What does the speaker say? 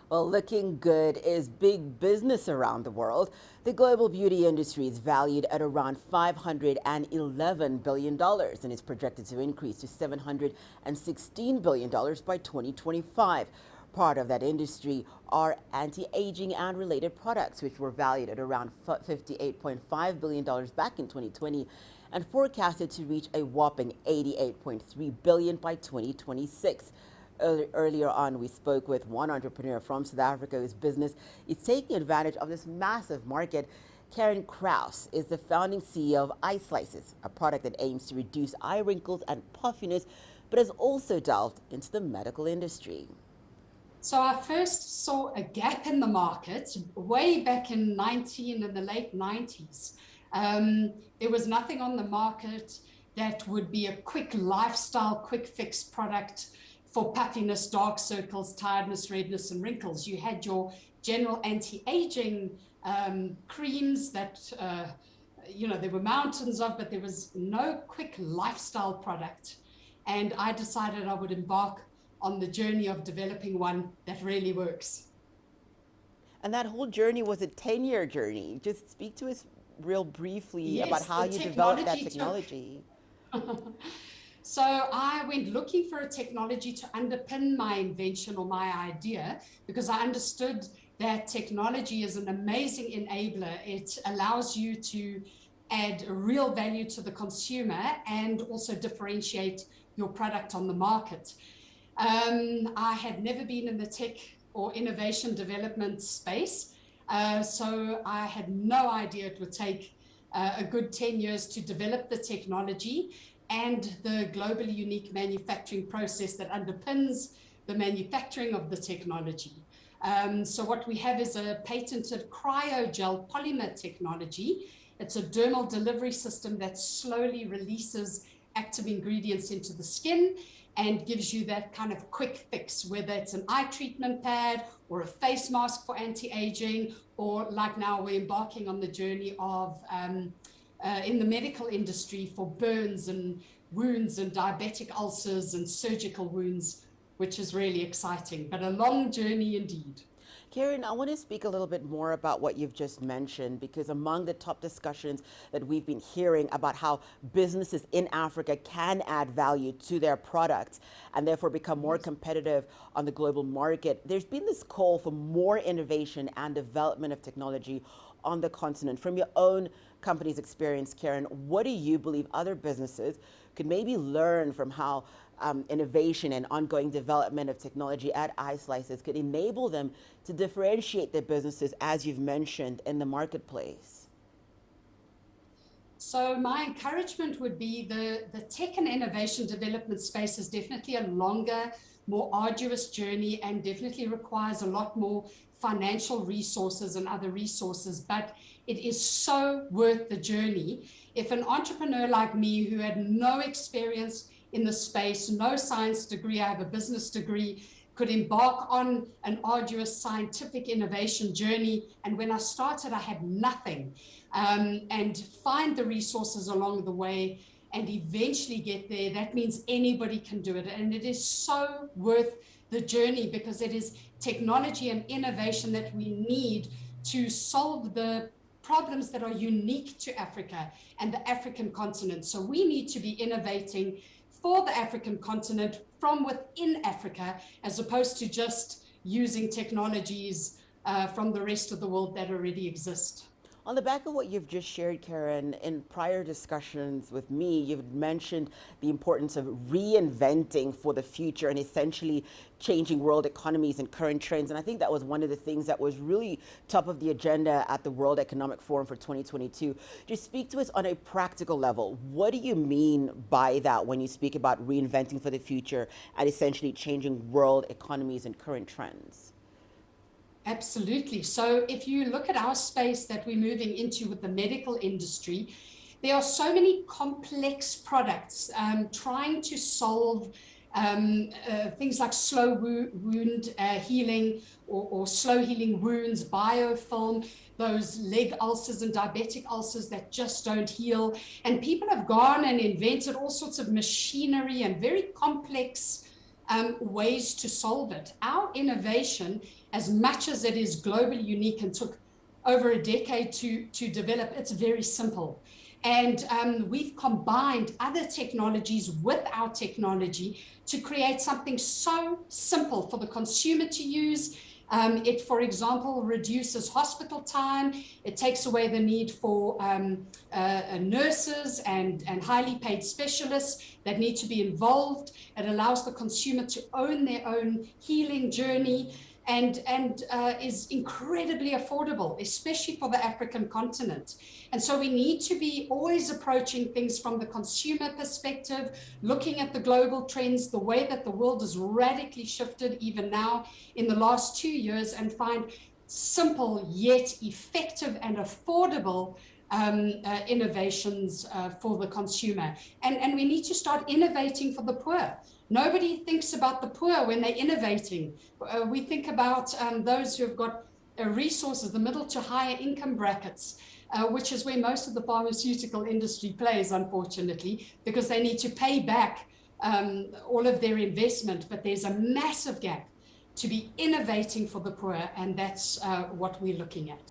Well, looking good is big business around the world. The global beauty industry is valued at around $511 billion and is projected to increase to $716 billion by 2025. Part of that industry are anti-aging and related products, which were valued at around $58.5 billion back in 2020 and forecasted to reach a whopping $88.3 billion by 2026. Earlier on, we spoke with one entrepreneur from South Africa whose business is taking advantage of this massive market. Karen Kraus is the founding CEO of Eye Slices, a product that aims to reduce eye wrinkles and puffiness, but has also delved into the medical industry. So I first saw a gap in the market way back in the late 90s. There was nothing on the market that would be a quick lifestyle, quick fix product for puffiness, dark circles, tiredness, redness, and wrinkles. You had your general anti-aging creams that, there were mountains of, but there was no quick lifestyle product. And I decided I would embark on the journey of developing one that really works. And that whole journey was a 10-year journey. Just speak to us real briefly about Yes, how the you developed that technology took. technology. So I went looking for a technology to underpin my invention or my idea, because I understood that technology is an amazing enabler. It allows you to add real value to the consumer and also differentiate your product on the market. I had never been in the tech or innovation development space, so I had no idea it would take a good 10 years to develop the technology and the globally unique manufacturing process that underpins the manufacturing of the technology. So what we have is a patented cryogel polymer technology. It's a dermal delivery system that slowly releases active ingredients into the skin and gives you that kind of quick fix, whether it's an eye treatment pad or a face mask for anti-aging, or like now we're embarking on the journey of in the medical industry for burns and wounds and diabetic ulcers and surgical wounds, which is really exciting, but a long journey indeed. Karen, I want to speak a little bit more about what you've just mentioned, because among the top discussions that we've been hearing about how businesses in Africa can add value to their products and therefore become more competitive on the global market, there's been this call for more innovation and development of technology on the continent. From your own company's experience, Karen, what do you believe other businesses could maybe learn from how innovation and ongoing development of technology at Eye Slices could enable them to differentiate their businesses, as you've mentioned, in the marketplace? So my encouragement would be the tech and innovation development space is definitely a longer, more arduous journey and definitely requires a lot more financial resources and other resources, but it is so worth the journey. If an entrepreneur like me, who had no experience in the space, no science degree, I have a business degree, could embark on an arduous scientific innovation journey. And when I started, I had nothing, and find the resources along the way and eventually get there. That means anybody can do it. And it is so worth the journey, because it is technology and innovation that we need to solve the problems that are unique to Africa and the African continent. So we need to be innovating for the African continent from within Africa, as opposed to just using technologies from the rest of the world that already exist. On the back of what you've just shared, Karen, in prior discussions with me, you've mentioned the importance of reinventing for the future and essentially changing world economies and current trends. And I think that was one of the things that was really top of the agenda at the World Economic Forum for 2022. Just speak to us on a practical level. What do you mean by that when you speak about reinventing for the future and essentially changing world economies and current trends? Absolutely. So if you look at our space that we're moving into with the medical industry, there are so many complex products trying to solve things like slow wound healing, or slow healing wounds, biofilm, those leg ulcers and diabetic ulcers that just don't heal. And people have gone and invented all sorts of machinery and very complex ways to solve it. Our innovation, as much as it is globally unique and took over a decade to develop, it's very simple. And we've combined other technologies with our technology to create something so simple for the consumer to use. It, for example, reduces hospital time. It takes away the need for nurses and highly paid specialists that need to be involved. It allows the consumer to own their own healing journey, and is incredibly affordable, especially for the African continent. And so we need to be always approaching things from the consumer perspective, looking at the global trends, the way that the world has radically shifted even now in the last 2 years, and find simple yet effective and affordable innovations for the consumer. And we need to start innovating for the poor. Nobody thinks about the poor when they're innovating. We think about those who have got resources, the middle to higher income brackets, which is where most of the pharmaceutical industry plays, unfortunately, because they need to pay back all of their investment. But there's a massive gap to be innovating for the poor, and that's what we're looking at.